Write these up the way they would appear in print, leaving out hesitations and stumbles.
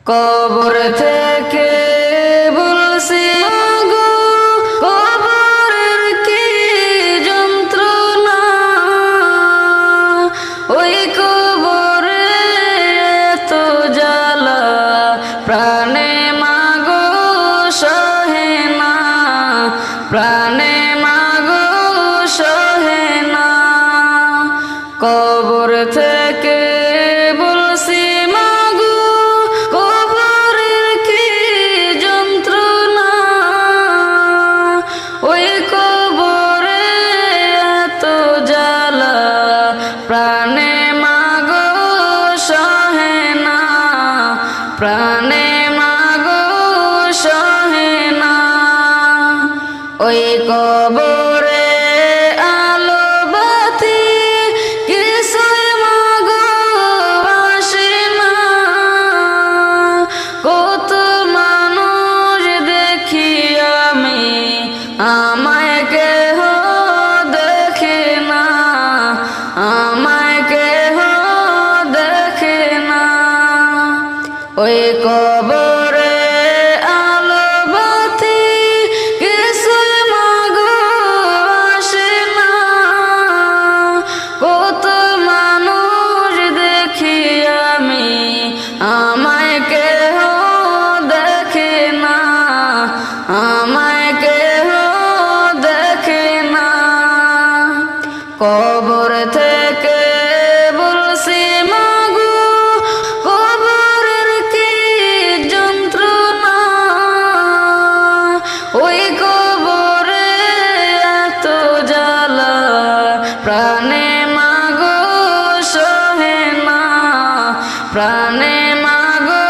কবর থেকে বলছি গো, কবরের কি যন্ত্রণা, ওই কবরে এত জ্বালা, প্রাণে মাগো সহে না, প্রাণে মাগো সহে না। কবর থেকে বলছি মাগো, কবরের কি যন্ত্রণা, ওই কবরে এত জ্বালা, প্রাণে মাগো সহে না, প্রাণে মাগো সহে না। ওই কবরে আলো বাতি কিছুই মাগো আসে না, কত মানুষ দেখি আমি, আমায় কেহ দেখে না, আমায় কেহ দেখে না। ওই কবরে আলো বাতি কিছুই মাগো আসে না, কত মানুষ দেখি আমি, আমায় কেহ দেখে না, আমায় কেহ দেখে না। কবর থেকে বলছি মাগো, কবরের কি যন্ত্রণা, ওই কবরে এত জ্বালা, প্রাণে মাগো সহে না, প্রাণে মাগো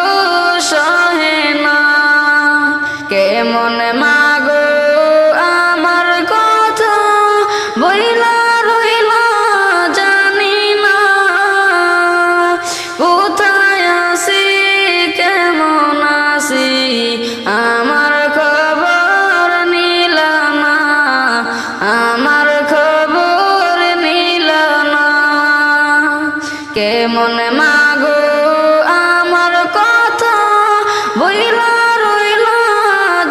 সহে না। কেমন মাগো আমার কথা বইলা রইলা জানি না, কোথায় আছি কেমন আছি আমার খবর নিলা না, আমার খবর নিলা না। কেমন মাগো আমার কথা বইলা রইলা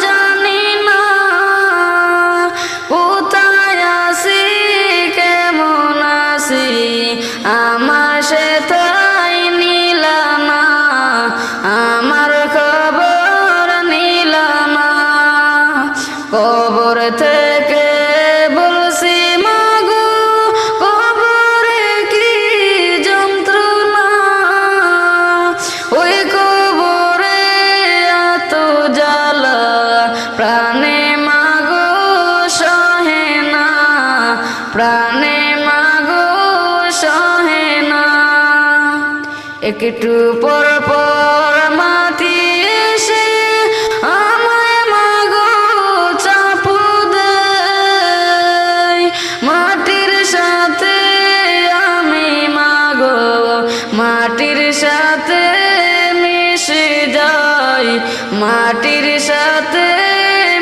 জানি না, কোথায় আছি কেমন আছি আমার সেটাই নিলা না, আমার খবর নিলা না। কবর থেকে বলছি মাগো, কবরে কি যন্ত্রণা, ওই কবরে এত জ্বালা, প্রাণে মাগো সহে না, প্রাণে মাগো সহে না। একটু পর পর মাটি এসে আমায় মাগো চাপু দেয়, মাটির সাথে আমি মাগো, মাটির সাথে মিশে যাই, মাটির সাথে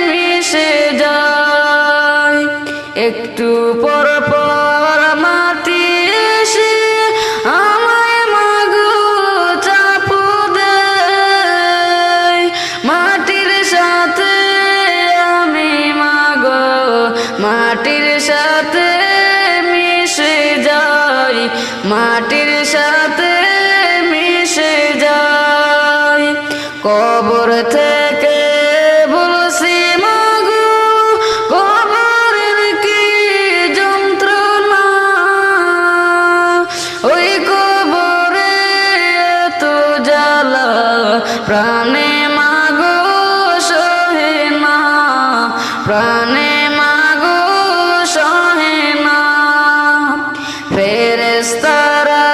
মিশে যাই। একটু পর পর মাটি এসে আমায় মাগো চাপু দেয়, মাটির সাথে আমি মাগো, মাটির সাথে মিশে যাই, মাটির সাথে মিশে যাই। কবর থেকে বলছি মাগো, কবরের কি যন্ত্রণা, ওই কবরে এত জ্বালা, প্রাণে মাগো সহে না, প্রাণে মাগো সহে না। ফেরেশতারা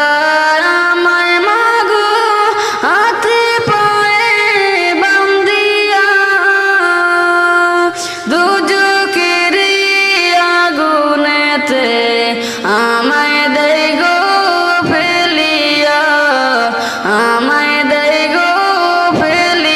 আমায় মাগো হাতে পায়ে বান্ধিয়া, দুজকের আগুনেতে আমায় দেয় গো ফেলিয়া, আমায় দেয় গো ফেলিয়া।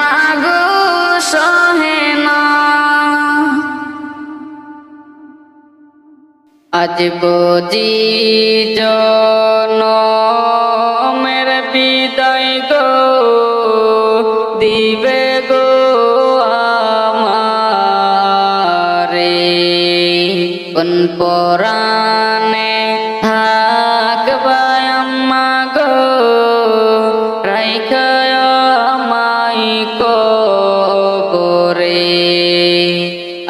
মাগো সহে না। আজ বুঝি জনমের বিদায় গো দিবে গো আমারে, কোন পরাণে থাকবা আম্মা গো রাইখা আমায় কবরে।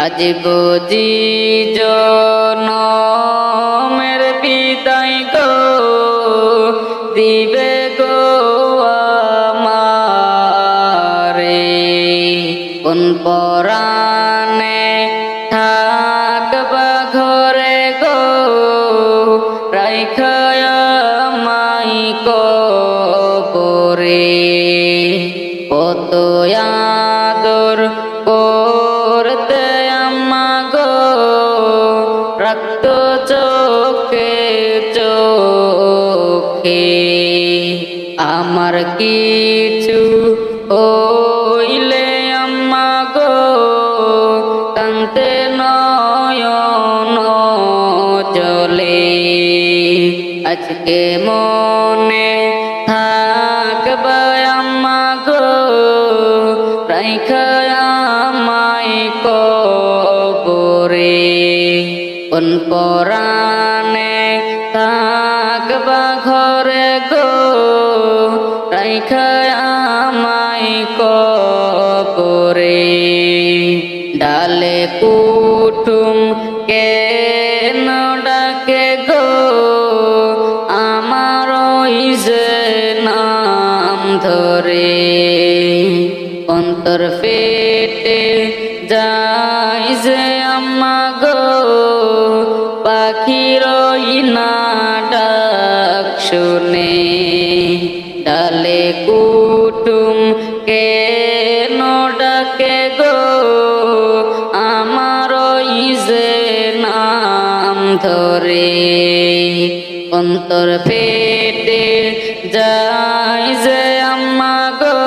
আজ বুঝি জনমের বিদায় গো দিবে গো আমারে, কোন পরাণে থাকবা ঘরে গো রাইখা আমায় কবরে। কত আদর করতে আম্মা গো রাখত চোখে চোখে, আমার কিছু হইলে আম্মা গো কান্তে নয়ন জলে। আজকে মনে থাকবা আম্মা গো রাইখা আমায় কবরে, কোন পরাণে থাকবা ঘরে গো রাইখা আমায় কবরে। ডালে কুটুম কেন ডাকে গো আমার যে নাম ধরে, অন্তর ফেটে যাই যে আম্মা গো পাখির না ডাক শুনে। ডালে কুটুম কেন ডাকে গো আমার যে নাম ধরে, অন্তর ফেটে যাই যে আম্মা গো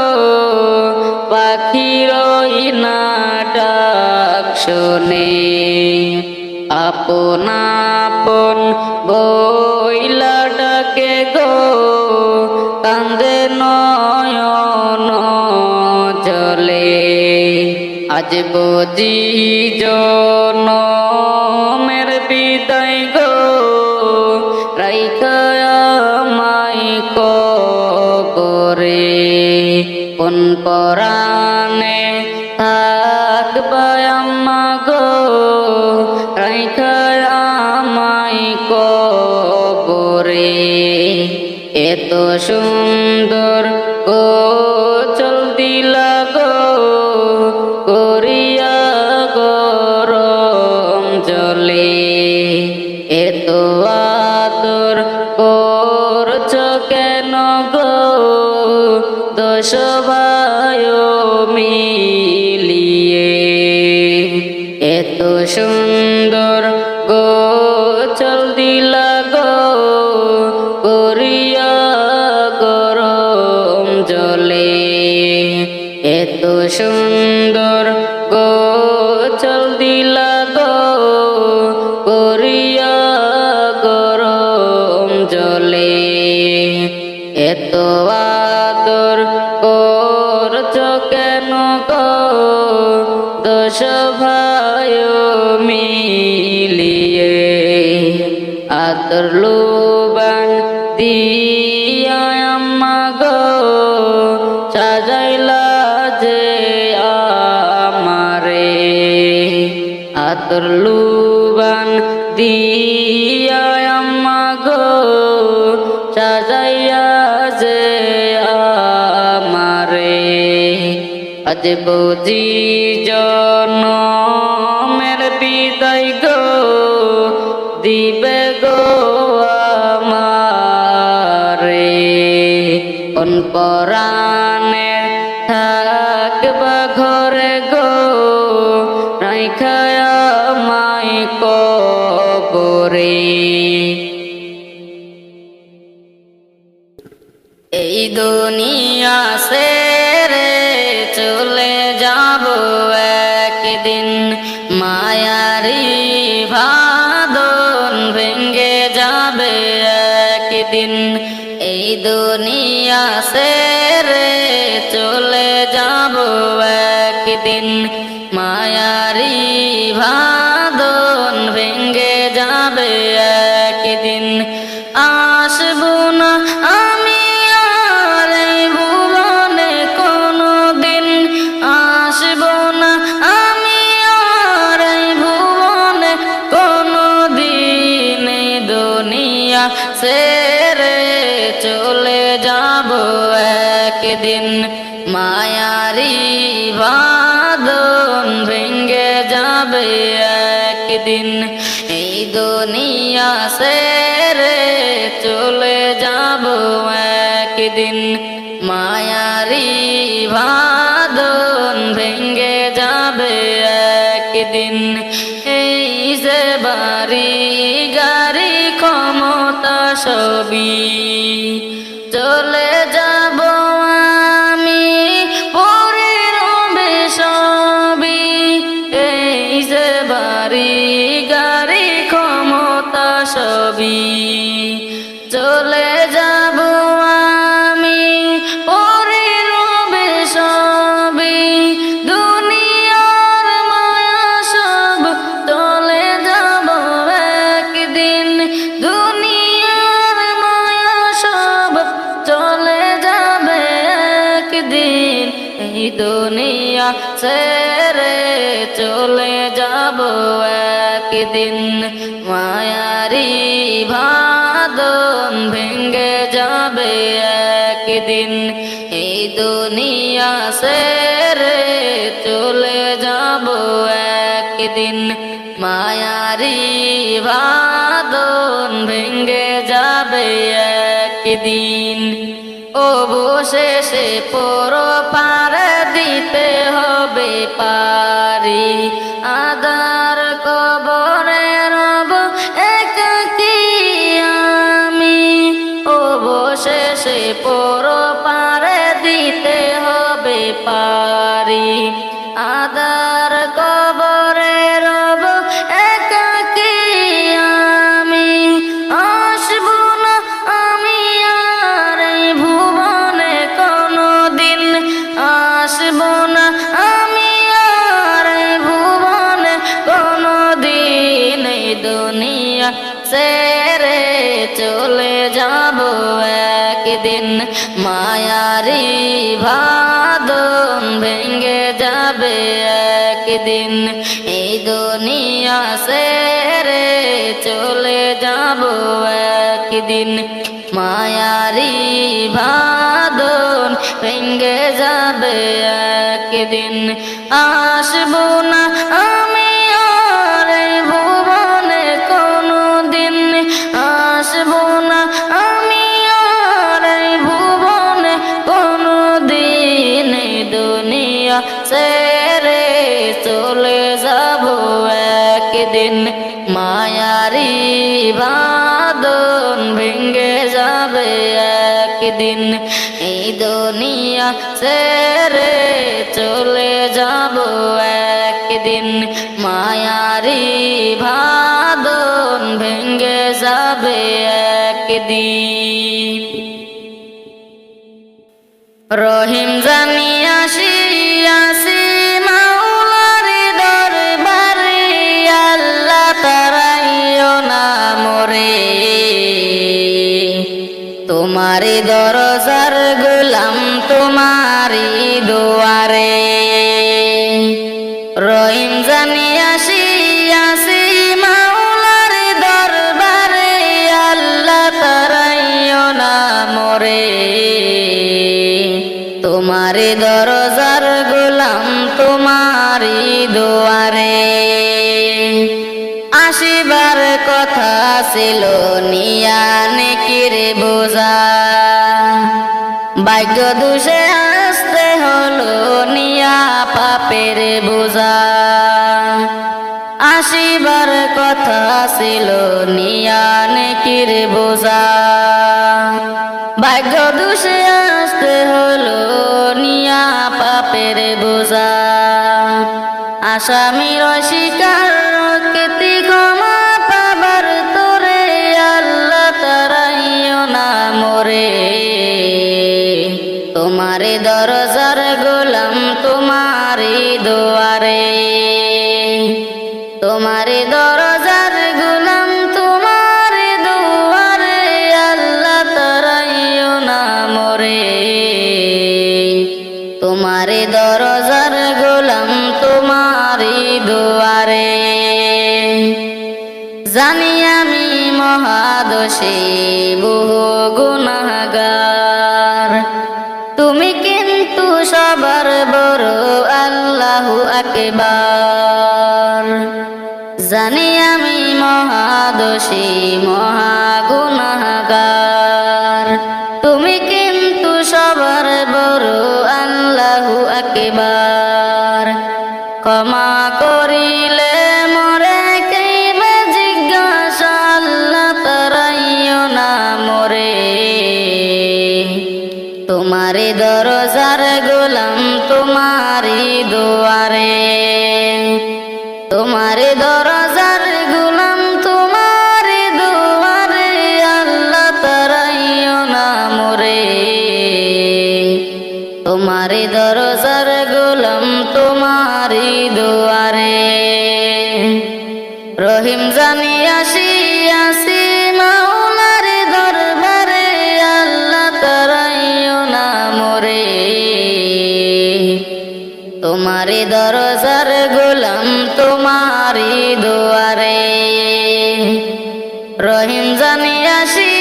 পাখির না ডাক শুনে। আপন আপন বইলা ডাকে গো কান্দে নয়ন জলে। আজ বুঝি জনমের বিদায় গো রাইখা আমায় কবরে, কোন পরাণে থাকবা আম্মা গো রাইখা আমায় কবরে। এত সুন্দর গোচল দিলা গো করিয়া গরম জলে, এত আদর করছ কেন গো দশ ভাই মিলিয়ে। এত সুন্দর গোচল দিলা গো করিয়া গরম জলে, এত সুন্দর গোচল দিলা গো করিয়া গরম জলে। এত আদর করছ কেন গো দশ ভাই মিলিয়ে। আদর লোবান দিয়া আম্মা গো সাজাইলা যে আমারে, আদর লোবান দিয়া আম্মা গো সাজাইয়া যে আমারে। আজ বুঝি জনমের বিদায় গো দিবে গো আমারে, কোন পরাণে থাকবা ঘরে গো রাইখা আমায় কবরে। এই দুনিয়া ছেড়ে চল একদিন মায়ারি বাঁধন ভেঙে যাবে একদিন এই দুনিয়া ছেড়ে চলে যাব একদিন মায়ারি বাঁধন ভেঙে যাবে একদিন আসবো না আমি আর এই ভুবনে কোনো দিন আসবো না আমি আর এই ভুবনে কোনো দিন এই দুনিয়া ছেড়ে চলে যাব একদিন মায়ারি বাঁধন ভেঙে যাবে একদিন এই দুনিয়া ছেড়ে চলে যাব একদিন মায়ারি বাঁধন ভেঙে যাবে একদিন এই যে বাড়ি গাড়ি ক্ষমতা সবই চলে যাব আমি পরে রবে সবই এই যে বাড়ি গাড়ি ক্ষমতা সবই চলে যাব আমি পরে রবে সবই দুনিয়ার মায়া সব চলে যাব একদিন দুনিয়ার মায়া সব চলে যাবে একদিন এই দুনিয়া ছেড়ে চলে যাব একদিন মায়ারি বাঁধন ভেঙে যাবে একদিন এই দুনিয়া ছেড়ে চলে যাব একদিন মায়ারি বাঁধন ভেঙে যাবে একদিন অবশেষে পরপার দিতে হবে পারি আদার কবরে রব একাকী আমি অবশেষে পরপার দিতে হবে পারি আদার কবরে রব একাকী আমি আসবো না আমি আর এই ভুবনে কোনো দিন আসবো না আমি আর এই ভুবনে কোনো দিন এই দুনিয়া ছেড়ে চলে যাব একদিন মায়ারি বাঁধন ভেঙে যাবে একদিন এই দুনিয়া ছেড়ে চলে যাব একদিন মায়ারি বাঁধন ভেঙে যাবে একদিন আসবো না আমি আর এই ভুবনে কোনো দিন আসবো না আমি আর এই ভুবনে কোনো দিন এই দুনিয়া ছেড়ে চলে যাব একদিন মায়ারি বাঁধন ভেঙে যাবে একদিন এই দুনিয়া ছেড়ে চলে যাব একদিন মায়ারি বাঁধন ভেঙে যাবে একদিন রহিম জানি আসিয়াছি মাওলার দরবারে আল্লাহ তারাইও না মোরে তোমারি দরজার গোলাম তোমারি দুয়ারে রহিম জানি আসিয়াছি মাওলার দরবারে আল্লাহ তারাইও না মোরে তোমারি দরজার গোলাম তোমারি দুয়ারে আসিবার কথা ছিল নিয়া নেকির বোঝা ভাগ্য দোষে আসতে হলো নিয়া পাপের বোঝা আসিবার কথা ছিল নিয়া নেকির বোঝা ভাগ্য দোষে আসতে হলো নিয়া পাপের বোঝা আসামির অস্বীকার রক্ষতি ক্ষমা পাবার তোরে আল্লাহ তারাইও না মোরে তোমারে দরজার গোলাম তোমারি দুয়ারে তোমারে দরজার গোলাম তোমারি দুয়ারে আল্লাহ তারাইও না মোরে তোমারে দরজার গোলাম তোমারি দুয়ারে জানি আমি মহাদোষী বহু গুনাহগার তুমি কিন্তু সবার বড় আল্লাহু আকবার জানি আমি মহাদোষী মহা গুনাহগার তুমি কিন্তু সবার বড় আল্লাহু আকবার ক্ষমা করিলে মরে কেইবা জিজ্ঞাসা আল্লাহ তারাইও না মোরে তোমারে দরজার গোলাম তোমারি দুয়ারে তোমারে দরজার গোলাম তোমারি দুয়ারে আল্লাহ তারাইও না মোরে তোমারি দরজার গোলাম তোমারি দুয়ারে রহিম জানি আসি মাওলার দরবারে আল্লাহ তারাইও না মোরে তোমারি দরজার গোলাম তোমারি দুয়ারে রহিম জানি আসি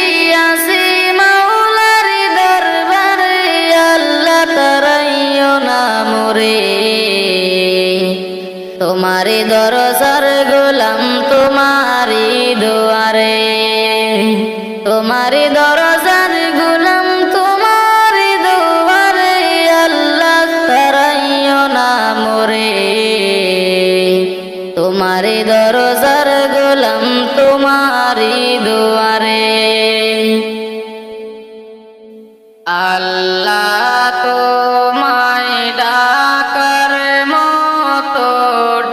মাওলার দরবারে আল্লাহ তারাইও না মোরে তোমারি দরজার গোলাম তোমারি দুয়ারে তোমারি দরজার গোলাম তোমারি দুয়ারে আল্লাহ তারাইও না মোরে তোমারি দরজার গোলাম তোমারি দুয়ারে আল্লাহ তোমায় ডাকার মতো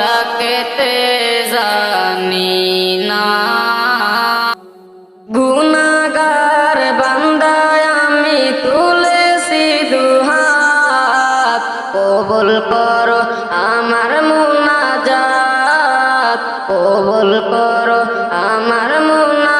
ডাকতে জানি না গুনাহগার বান্দায় আমি তুলেছি দুহাত কবুল করো আমার মুনাজাত কবুল করো আমার মুনাজাত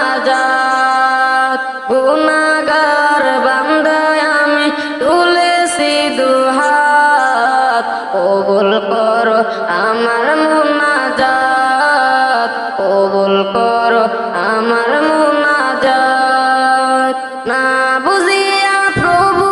গুনাহগার বান্দায় আমি তুলেছি দুহাত কবুল করো আমার মুনাজাত কবুল করো আমার মুনাজাত না বুঝিয়া প্রভু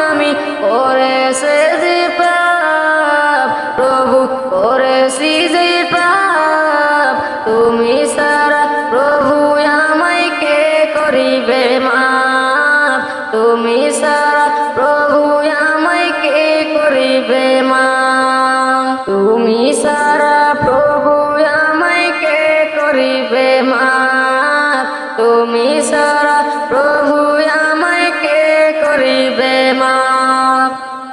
আমি করেছে যে পাপ প্রভু করেছি যে পাপ তুমি সারা প্রভু আমায় কে করিবে মাপ তুমি সারা প্রভু আমায় কে করিবে মাপ তুমি সারা প্রভু আমায় কে করিবে মাপ তুমি সারা প্রভু আমায় কে করিবে মাপ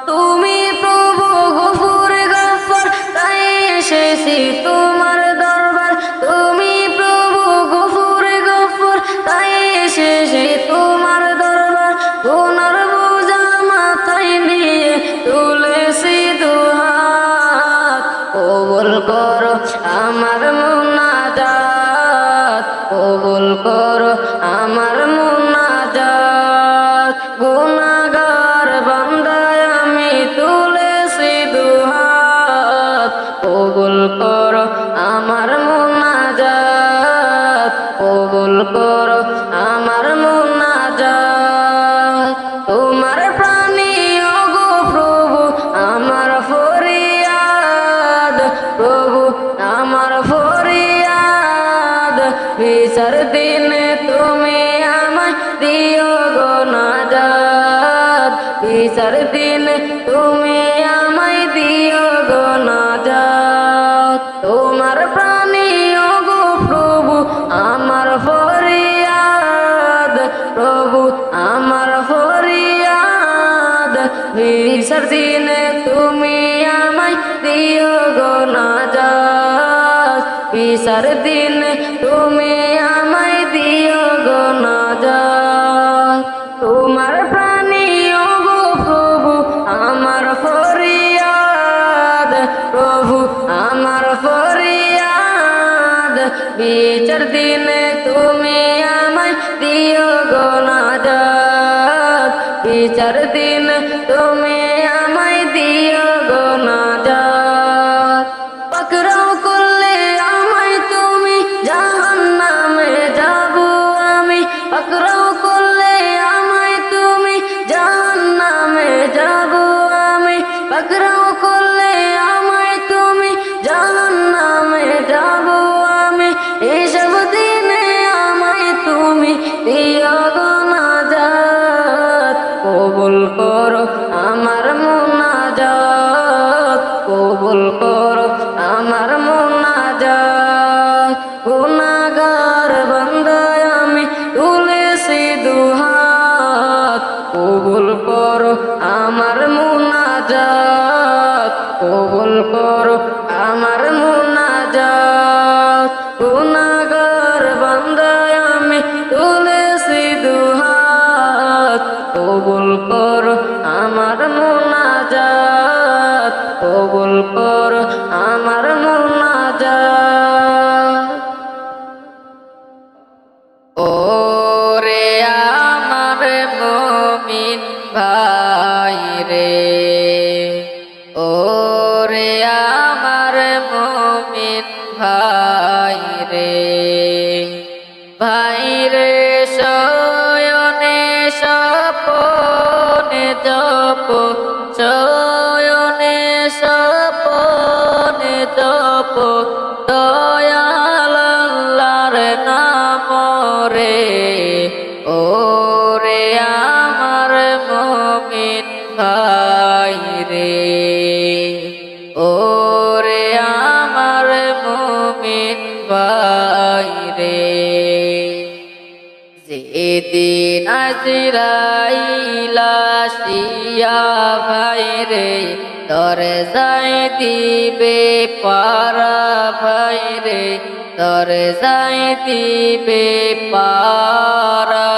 তুমি প্রভু গফুর গফর তাই এসেছি তোমার দরবার তুমি প্রভু গফুর গফর তাই এসেছি তোমার দরবার গুনার বোঝা মাথায় নিয়ে তুলেছি দুহাত কবুল করো আমার মুনাজাত কবুল করো আমার মুনাজাত গুনাহগার বান্দায় আমি তুলেছি দুহাত কবুল করো আমার মুনাজাত কবুল করো আমার মুনাজাত তোমার প্রাণী ওগো প্রভু আমার ফরিয়াদ প্রভু আমার ফরিয়াদ বিচার দিনে তুমি আমায় দিও গো নাজাত বিচার দিনে তুমি আমায় দিও গো নাজাত তোমার প্রাণী ওগো প্রভু আমার ফরিয়াদ প্রভু আমার ফরিয়াদ বিচার দিনে তুমি আমায় দিও গো নাজাত বিচার দিন তুমি আমায় দিও গো নাজাত। তোমার প্রাণী ওগো প্রভু আমার ফরিয়াদ, প্রভু আমার ফরিয়াদ। বিচার দিন তুমি আমায় দিও গো নাজাত, বিচার দিন তুমি আমায় দিও গো নাজাত। পাকড়াও করলে আমায় তুমি জাহান্নামে যাবো আমি, পাকড়াও করলে আমায় তুমি জাহান্নামে যাবো আমি, পাকড়াও করলে আমায় তুমি জাহান্নামে যাবো আমি। এসব দিনে আমায় তুমি দিও গো নাজাত, কবুল করো আমার মুনাজাত, কবুল করো আমার মুনাজাত। গুনাহগার বান্দায় আমি তুলেছি দুহাত, কবুল করো আমার মুনাজাত, কবুল করো আমার মুনাজাত। গুনাহগার বান্দায় আমি তুলেছি দুহাত, কবুল করো আমার মুনাজাত, কবুল করো আমার মুনাজাত। ওরে আমার মুমিন ভাই রে, ওরে আমার মুমিন ভাই রে, ভাই রে শয়নে স্বপনে জপ, শয়নে স্বপনে জপ দয়াল আল্লাহর নাম রে। ওরে আমার মুমিন ভাই রে, ওরে আমার মুমিন ভাই রে। যেদিন আজরাইল আসিয়া ভাই রে তরে যাই দিবে পারা ভাই রে, তরে যাই দিবে পারা।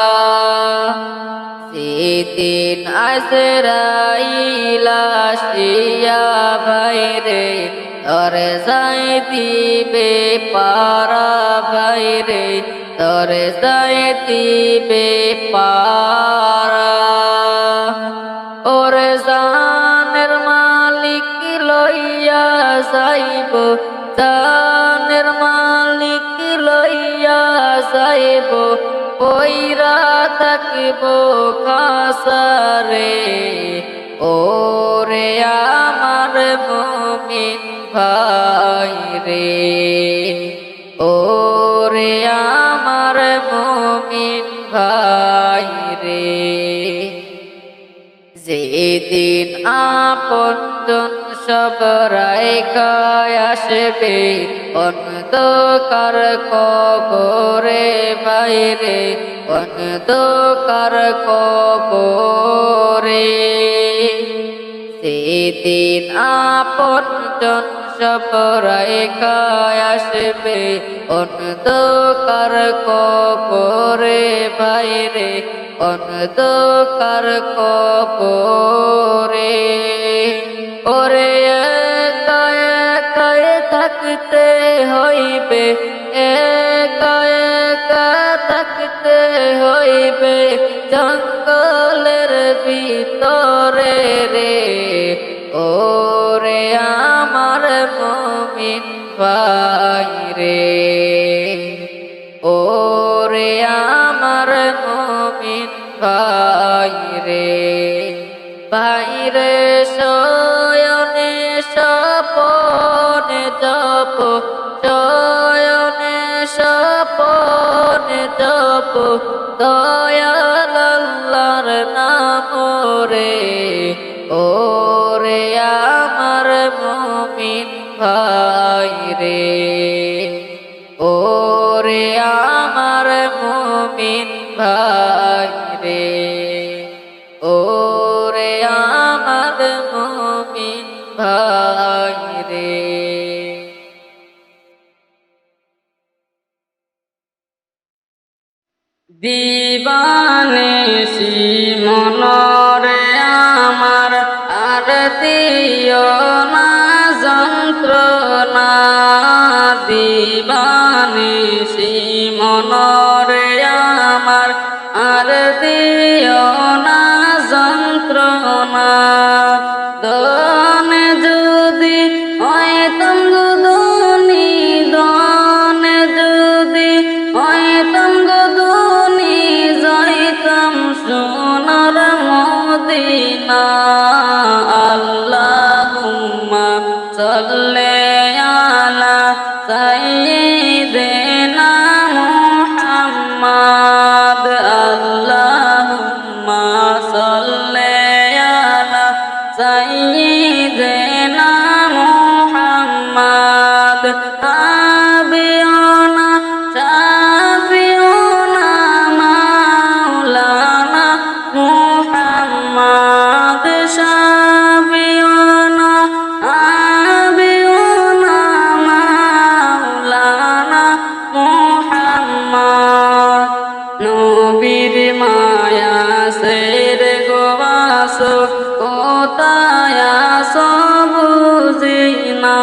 যেদিন আজরাইল আসিয়া ভাই রে তরে যাই দিবে পারা ভাই রে, তরে যাই দিবে পারা। ওরে জানের মালিক লইয়া যাইব, জানের মালিক লইয়া যাইব, পইরা থাকিব খাসারে। ওরে আমার মুমিন ভাই রে, ওরে আমার মুমিন ভাই রে। যেদিন আপনজন সব রাইখায় আসবে অন্ধকার কবরে বাইরে, অন্ধকার কবরে। সেদিন আপনজন সব রাইখায় আসবে অন্ধকার কবরে বাইরে, অন্ধকার কবরে। ওরে একা একাই থাকতে হইবে, একা একা থাকতে হইবে জঙ্গলের ভিতরে রে। ওরে আমার মুমিন ভাই রে, ওরে আমার মুমিন ভাই রে। ভাই রে শয়নে স্বপনে জপ, শয়নে স্বপনে জপ দয়াল আল্লাহর নাম রে। ওরে আমার মুমিন ভাই রে, ওরে আমার মুমিন ভাই রে, ওরে আমার মুমিন ভাই রে। দিবানিশি মনরে আমার আর দিও না যন্ত্রণা দিবানিশি মনরে আমার আর দিও না যন্ত্রণা দনে যদি হইতাম গো ধনী দনে যদি হইতাম গো ধনী যাইতাম সোনার মদিনা আল্লাহুম্মা সাল্লি আলা সাইয়্যিদিনা মুহাম্মাদ আল্লাহুম্মা সাল্লি আলা সাইয়্যিদিনা মুহাম্মাদ তাবিউনা শাফিউনা মাওলানা মুহাম্মাদ শাফিউনা আবিউনা মাওলানা মুহাম্মাদ নবীর মায়া সের গোবাস কোথায় সবুজিনা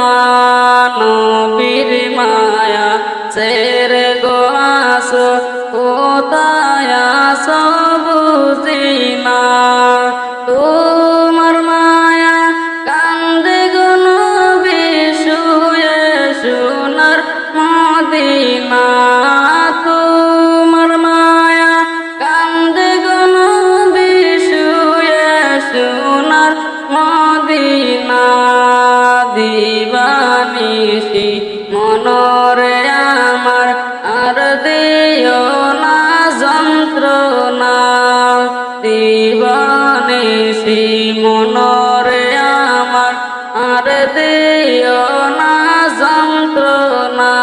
নবীর মায়া সের গোবাস কোথায় সবুজিনা তোমার মায়া কান্দে গো নবী শুয়ে সোনার মদিনা তোমার মায়া কান্দে গো নবী শুয়ে সোনার মদিনা দিবানিশি মনরে আমার আর দিও না যন্ত্রণা দিবানিশি মনরে আমার আর দিও না যন্ত্রণা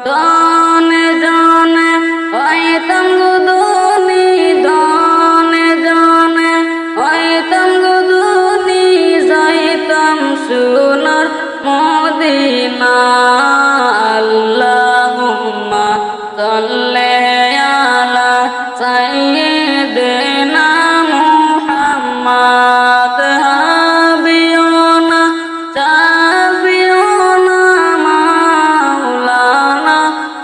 দনে জনে হইতাম গো ধনী দনে জনে হইতাম গো ধনী যাইতাম সোনার মদিনা আল্লাহুম্মা সাল্লি আলা সাইয়্যিদিনা মুহাম্মাদ হাবিউনা শাফিউনা মাওলানা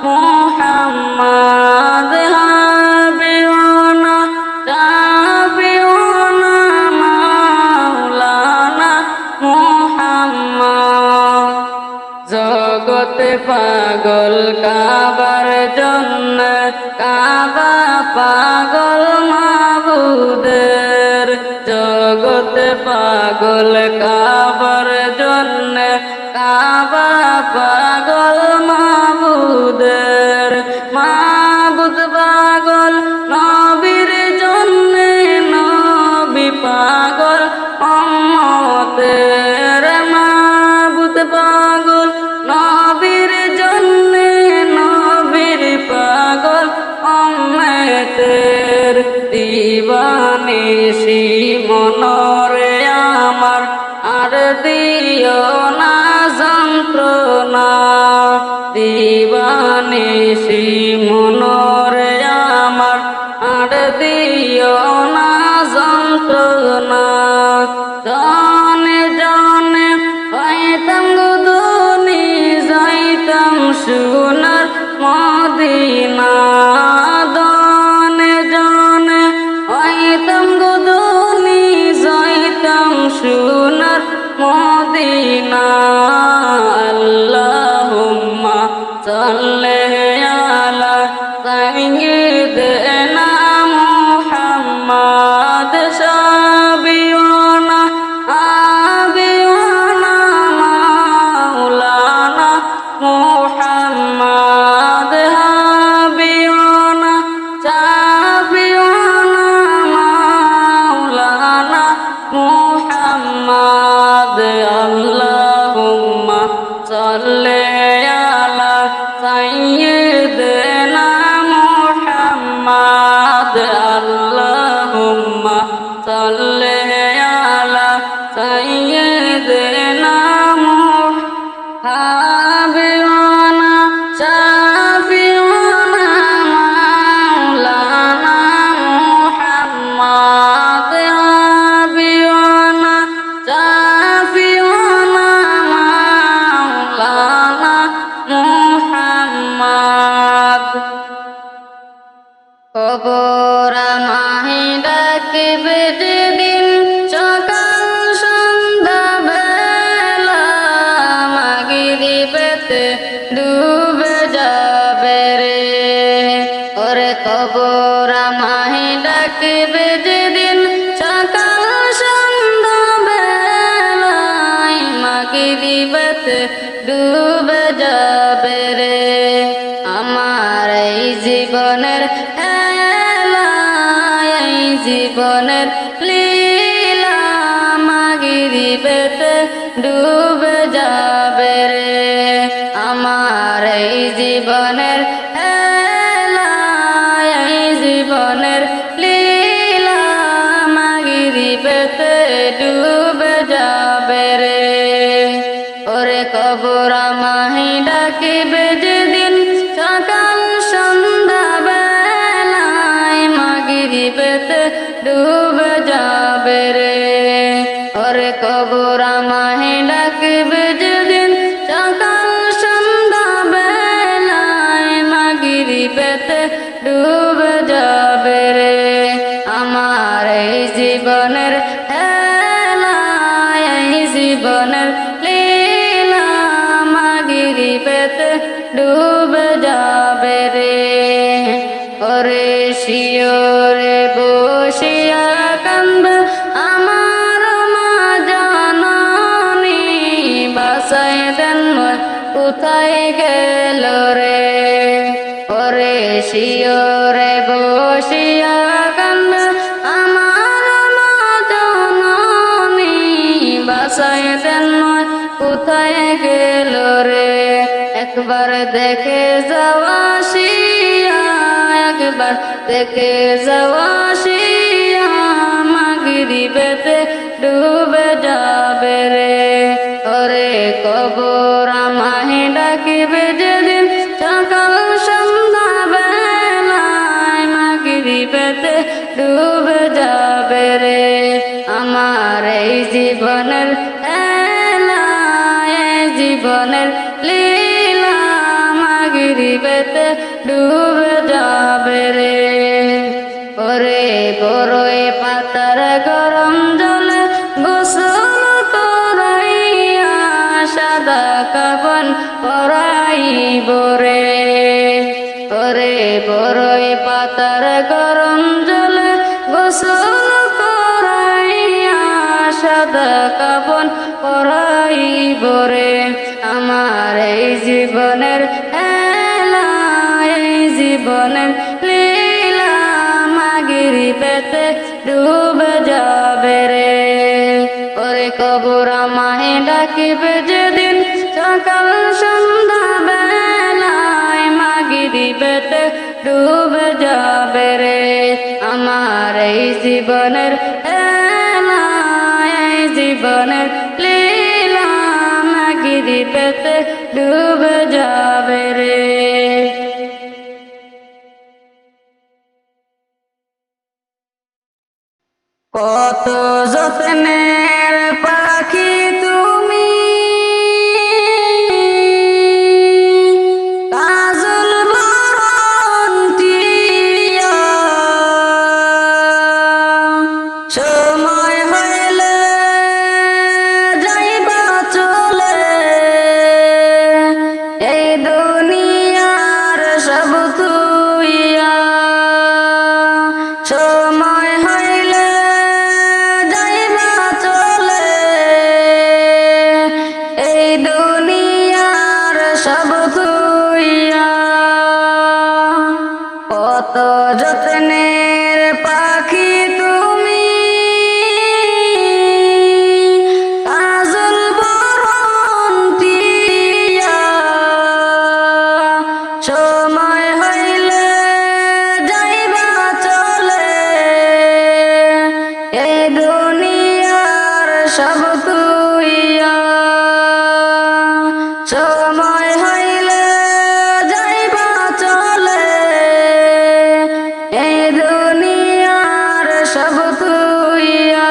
মুহাম্মাদ হাবিউনা শাফিউনা মাওলানা মুহাম্মাদ জগতে পাগল কাবার জন্য কাবা পাগল মাবুদের জগতে পাগল কাবার জন্য কাবা পাগল মাবুদের মাবুদ পাগল নবীর জন্য নবী পাগল উম্মতের মাবুদ পাগল নবীর জন্য নবীর পাগল উম্মতের দিবানিশি মনরে আমার আর দিও না যন্ত্রণা দিবানিশি মনরে আমার আর দিও না যন্ত্রণা দনে জনে হইতাম গো ধনী যাইতাম সোনার মদিনা দনে জনে হইতাম গো ধনী যাইতাম সোনার মদিনা আল্লাহুম্মা সাল্লি আলা সাইয়্যিদিনা মুহাম্মাদ শাফিউনা আবিউনা মাওলানা মুহাম্মাদ হাবিউনা শাফিউনা মাওলানা মুহাম্মাদ আল্লাহুম্মা সাল্লি আলা সাইয়্যিদিনা মুহাম্মাদ আল্লাহুম্মা সাল্লি আলা সাইয়্যিদিনা হাবিবানা শাফিউনা মাওলানা ডুবে যাবে রে। ওরে কবর আমায় ডাকবে যেদিন সকাল সন্ধ্যা বেলায়, মাগরিবেতে ডুবে যাবে রে। আমার এই জীবনের খেলা, এই জীবনের লীলা, মাগরিবেতে ডুবে যাবে রে। আমার এই জীবনের খেলা, এই জীবনের লীলা, মাগরিবেতে ডুবে যাবে রে। ওরে কবর আমায় ডাকিবে যেদিন সকাল সন্ধ্যা বেলায়, মাগরিবেতে ডুবে যাবে রে। ওরে কবর আমায় ডাকবে যেদিন সকাল সন্ধ্যা বেলায়, মাগরিবেতে ডুবে যাবে রে। আমার এই জীবনের খেলা, এই জীবনের লীলা, মাগরিবেতে ডুবে যাবে রে। ওরে শিওরে বসিয়া কান্দে আমার মা জাননী, বাসায় দেন কোথায় গেল রে। ওরে শিওরে বসিয়া কান্দে আমার মা জাননী, বাসায় দেন কোথায় গেল রে। একবার দেখে যাওয়া শিয়া, একবার দেখে যাওয়া শিয়া, মাগরিবেতে ডুবে যাবে রে। ওরে কবর আমায় ডাকিবে যেদিন সকাল সন্ধ্যা বেলায়, মাগরিবেতে ডুবে যাবে রে। আমার এই জীবনের খেলা, এই জীবনের লীলা, মাগরিবেতে ডুবে যাবে রে। ওরে বড়ই পাতার গরম জলে গোসল করাইয়া, সাদা কাফন পরাইব রে। ওরে বড়ই পাতার গরম জলে গোসল করাইয়া, সাদা কাফন পরাইব রে। আমার এই জীবনের খেলা, এই জীবনের লীলা, মাগরিবেতে ডুবে যাবে রে। ওরে কবর আমায় ডাকিবে যেদিন সকাল সন্ধ্যা বেলায়, মাগরিবেতে ডুবে যাবে রে। আমার এই জীবনের খেলা, এই জীবনের লীলা, মাগরিবেতে ডুবে যাবে রে। কত যত্নের পাখি তুমি, কাজল বরণ টিয়া, সময় হইলে যাইবা চলে, এই দুনিয়ার সব তুইয়া। সময় হইলে যাইবা চলে, এই দুনিয়ার সব তুইয়া। কত যত্নের পাখি তুমি, কাজল বরণ টিয়া, সময় হইলে যাইবা চলে, এই দুনিয়ার সব তুইয়া। সময় হইলে যাইবা চলে, এই দুনিয়ার সব তুইয়া।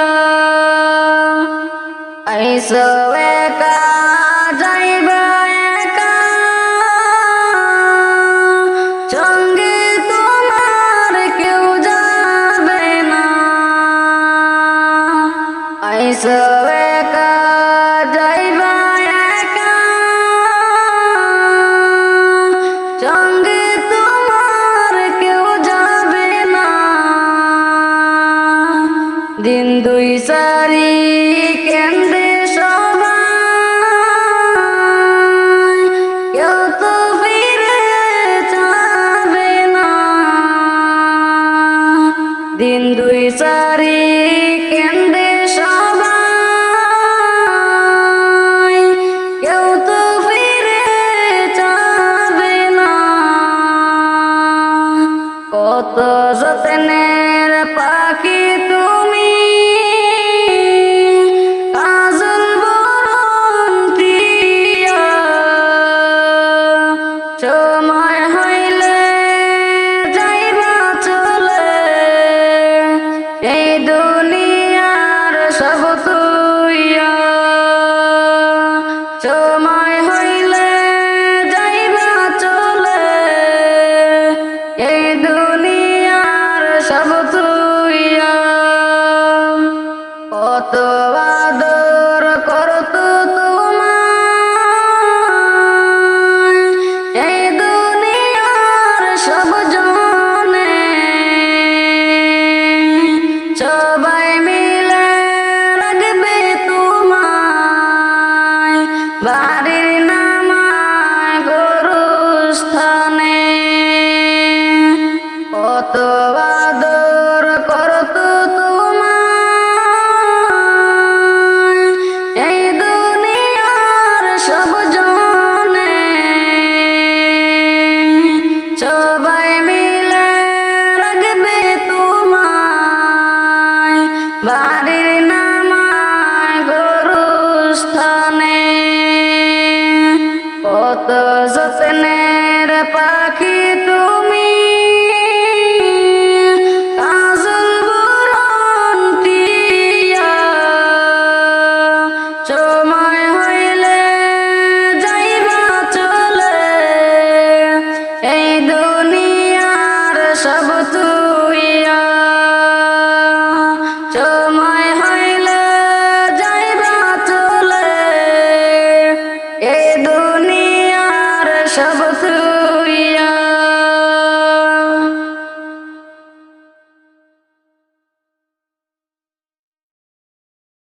আইসো একা যাইবা একা, সঙ্গে তোমার কেউ যাবে না। আইসো একা যাইবা একা, বাড়ির নামায় গরুস্থানে কত আদর করত তোমায় এই দুনিয়ার সব জনে সবাই মিলে রাখবে তোমায় বাড়ির নামায় গরুস্থানে কত যত্নের পাখি তুমি কাজল বরণ টিয়া সময় হইলে যাইবা চলে এই দুনিয়ার সব তুইয়া সময় হইলে যাইবা চলে এই দুনিয়ার সব